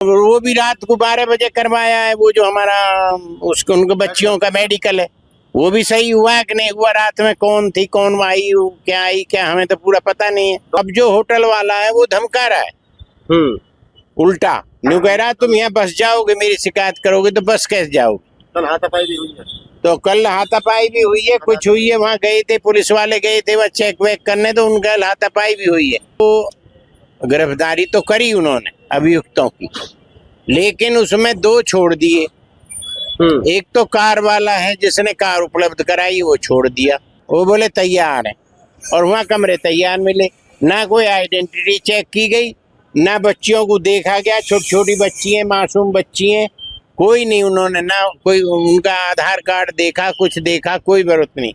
वो भी रात को 12 बजे करवाया है। वो जो हमारा उसको उनके बच्चियों का मेडिकल है, वो भी सही हुआ है कि नहीं हुआ। रात में कौन थी, कौन आई, क्या हमें तो पूरा पता नहीं है। अब जो होटल वाला है वो धमका रहा है उल्टा, न्यू कह रहा है तुम यहाँ बस जाओगे, मेरी शिकायत करोगे तो बस कैसे जाओगे। कल हाथापाई भी हुई है। तो कल हाथापाई भी हुई है, कुछ हुई है। वहाँ गए थे, पुलिस वाले गए थे वहाँ चेक वेक करने, तो उनका हाथापाई भी हुई है। तो गिरफ्तारी तो करी उन्होंने अभियुक्तों की, लेकिन उसमें 2 छोड़ दिए। एक तो कार वाला है जिसने कार उपलब्ध कराई, वो छोड़ दिया। वो बोले तैयार है, और वहाँ कमरे तैयार मिले। ना कोई आइडेंटिटी चेक की गई, ना बच्चियों को देखा गया। छोटी छोटी बच्ची हैं, मासूम बच्ची हैं, कोई नहीं। उन्होंने ना कोई उनका आधार कार्ड देखा, कुछ देखा, कोई जरूरत नहीं।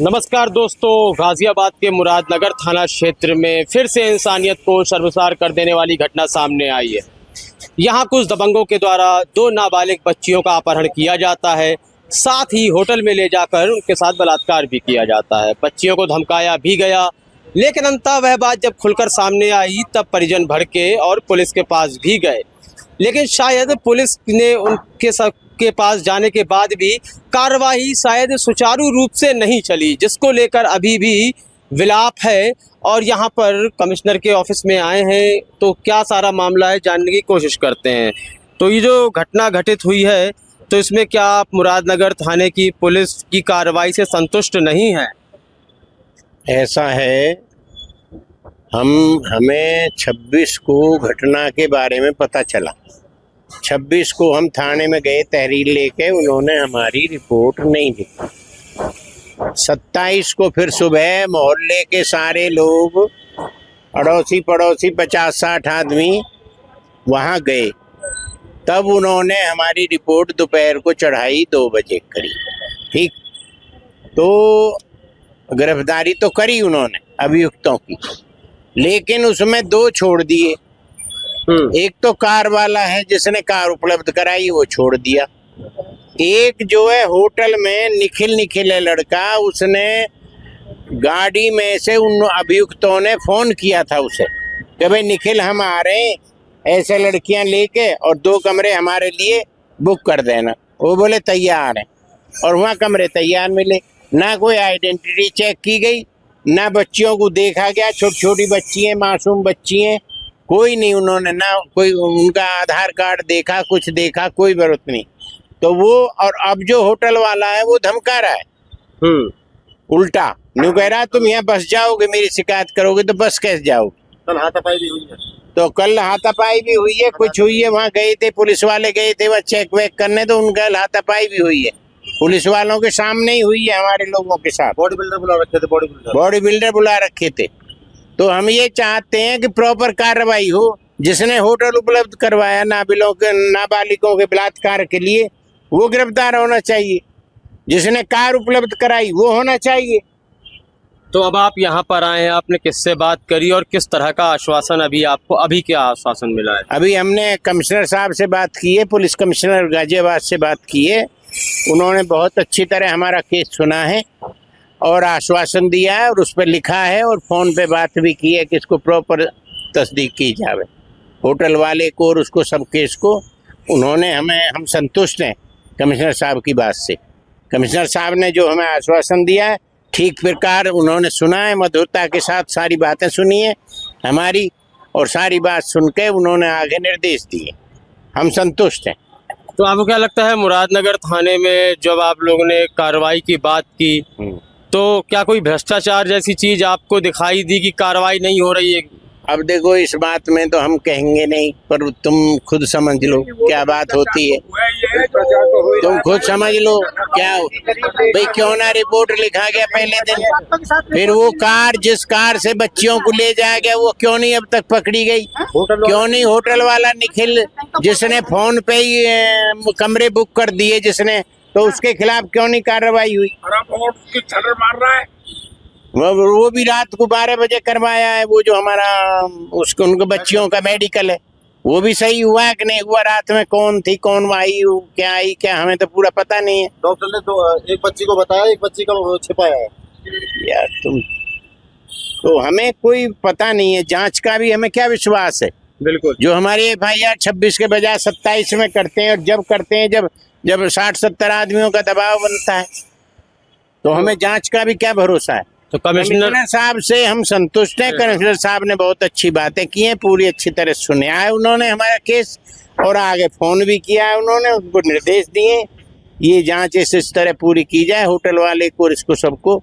नमस्कार दोस्तों, गाजियाबाद के मुरादनगर थाना क्षेत्र में फिर से इंसानियत को शर्मसार कर देने वाली घटना सामने आई है। यहाँ कुछ दबंगों के द्वारा 2 नाबालिग बच्चियों का अपहरण किया जाता है, साथ ही होटल में ले जाकर उनके साथ बलात्कार भी किया जाता है। बच्चियों को धमकाया भी गया, लेकिन अंततः वह बात जब खुलकर सामने आई तब परिजन भड़के और पुलिस के पास भी गए। लेकिन शायद पुलिस ने उनके पास जाने के बाद भी कार्रवाई शायद सुचारू रूप से नहीं चली, जिसको लेकर अभी भी विलाप है। और यहाँ पर कमिश्नर के ऑफिस में आए हैं, तो क्या सारा मामला है जानने की कोशिश करते हैं। तो ये जो घटना घटित हुई है, तो इसमें क्या आप मुरादनगर थाने की पुलिस की कार्रवाई से संतुष्ट नहीं हैं? ऐसा है, हमें 26 को घटना के बारे में पता चला। 26 को हम थाने में गए तहरीर लेके, उन्होंने हमारी रिपोर्ट नहीं दी। 27 को फिर सुबह मोहल्ले के सारे लोग, अड़ोसी पड़ोसी 50-60 आदमी वहाँ गए, तब उन्होंने हमारी रिपोर्ट दोपहर को चढ़ाई 2 बजे करीब। ठीक, तो गिरफ्तारी तो करी उन्होंने अभियुक्तों की, लेकिन उसमें 2 छोड़ दिए। एक तो कार वाला है जिसने कार उपलब्ध कराई, वो छोड़ दिया। एक जो है होटल में निखिल है लड़का, उसने गाड़ी में से उन अभियुक्तों ने फोन किया था उसे कि भाई निखिल हम आ रहे हैं ऐसे लड़कियां लेके, और 2 कमरे हमारे लिए बुक कर देना। वो बोले तैयार है, और वहाँ कमरे तैयार मिले। ना कोई आइडेंटिटी चेक की गई, ना बच्चियों को देखा गया। छोटी छोटी बच्ची हैं, मासूम बच्ची हैं, कोई नहीं। उन्होंने ना कोई उनका आधार कार्ड देखा, कुछ देखा, कोई जरूरत नहीं। तो वो, और अब जो होटल वाला है वो धमका रहा है उल्टा, न्यू कह रहा है तुम यहाँ बस जाओगे, मेरी शिकायत करोगे तो बस कैसे जाओगे। कल हाथापाई भी हुई है। तो कल हाथापाई भी हुई है, कुछ हुई है। वहाँ गए थे, पुलिस वाले गए थे वहाँ चेक वेक करने, तो उनका हाथापाई भी हुई है। पुलिस वालों के सामने ही हुई है, हमारे लोगों के साथ। बॉडी बिल्डर बुला रखे थे, बॉडी बिल्डर बुला रखे थे। तो हम ये चाहते हैं कि प्रॉपर कार्रवाई हो। जिसने होटल उपलब्ध करवाया नाबालिगों के बलात्कार के लिए, वो गिरफ्तार होना चाहिए। जिसने कार उपलब्ध कराई, वो होना चाहिए। तो अब आप यहाँ पर आए हैं, आपने किससे बात करी और किस तरह का आश्वासन अभी क्या आश्वासन मिला है? अभी हमने कमिश्नर साहब से बात की है, पुलिस कमिश्नर गाजियाबाद से बात की है। उन्होंने बहुत अच्छी तरह हमारा केस सुना है और आश्वासन दिया है, और उस पर लिखा है, और फोन पे बात भी की है कि इसको प्रॉपर तस्दीक की जाए होटल वाले को और उसको, सब केस को। उन्होंने हम संतुष्ट हैं कमिश्नर साहब की बात से। कमिश्नर साहब ने जो हमें आश्वासन दिया है, ठीक प्रकार उन्होंने सुना है, मधुरता के साथ सारी बातें सुनी है हमारी, और सारी बात सुन के उन्होंने आगे निर्देश दिए। हम संतुष्ट हैं। तो आपको क्या लगता है, मुरादनगर थाने में जब आप लोगों ने कार्रवाई की बात की, तो क्या कोई भ्रष्टाचार जैसी चीज आपको दिखाई दी कि कार्रवाई नहीं हो रही है? अब देखो, इस बात में तो हम कहेंगे नहीं, पर तुम खुद समझ लो क्या बात होती है। तुम खुद समझ लो क्या हो भाई। क्यों ना रिपोर्ट लिखा गया पहले दिन, फिर वो कार, जिस कार से बच्चियों को ले जाया गया, वो क्यों नहीं अब तक पकड़ी गई? क्यों नहीं होटल वाला निखिल, जिसने फोन पे ही कमरे बुक कर दिए जिसने, तो उसके खिलाफ क्यों नहीं कार्रवाई हुई? मार रहा है। वो भी रात को 12 बजे करवाया है। वो जो हमारा उसको उनके बच्चियों का मेडिकल है, वो भी सही हुआ है कि नहीं हुआ। रात में कौन थी, कौन आई, क्या हमें तो पूरा पता नहीं है। डॉक्टर ने एक बच्ची को बताया, एक बच्ची का छिपाया है। यार तुम तो, हमें कोई पता नहीं है। जांच का भी हमें क्या विश्वास है? बिल्कुल। जो हमारे FIR 26 के बजाय 27 में करते हैं, और जब करते हैं जब 60-70 आदमियों का दबाव बनता है, तो हमें जांच का भी क्या भरोसा है। तो कमिश्नर कमिश्नर साहब से हम संतुष्ट हैं। कमिश्नर साहब ने बहुत अच्छी बातें की हैं, पूरी अच्छी तरह सुना है उन्होंने हमारा केस, और आगे फोन भी किया है उन्होंने, उनको निर्देश दिए ये जांच इस तरह पूरी की जाए, होटल वाले को और इसको सबको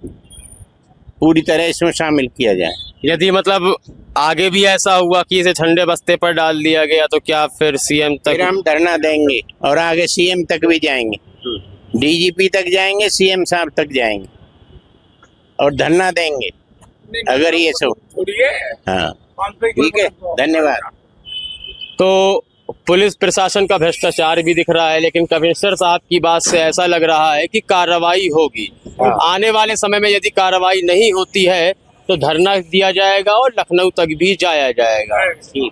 पूरी तरह इसमें शामिल किया जाए। यदि मतलब आगे भी ऐसा हुआ कि इसे ठंडे बस्ते पर डाल दिया गया तो क्या फिर सीएम फिर तक? हम धरना देंगे और आगे CM तक भी जाएंगे, DGP तक जाएंगे, CM साहब तक जाएंगे और धरना देंगे अगर ये सब। हाँ ठीक है, धन्यवाद। तो पुलिस प्रशासन का भ्रष्टाचार भी दिख रहा है, लेकिन कमिश्नर साहब की बात से ऐसा लग रहा है कि कार्रवाई होगी। आने वाले समय में यदि कार्रवाई नहीं होती है तो धरना दिया जाएगा और लखनऊ तक भी जाया जाएगा।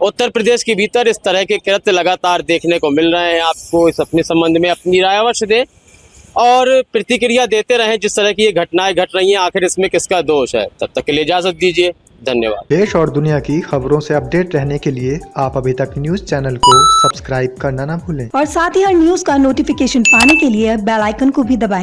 उत्तर प्रदेश के भीतर इस तरह के कृत्य लगातार देखने को मिल रहे हैं। आपको इस अपने संबंध में अपनी राय अवश्य दें और प्रतिक्रिया देते रहें। जिस तरह की ये घटनाएं घट रही हैं, आखिर इसमें किसका दोष है? तब तक के लिए इजाजत दीजिए, धन्यवाद। देश और दुनिया की खबरों से अपडेट रहने के लिए आप अभी तक न्यूज चैनल को सब्सक्राइब करना ना भूलें और साथ ही हर न्यूज का नोटिफिकेशन पाने के लिए बेल आइकन को भी दबाएं।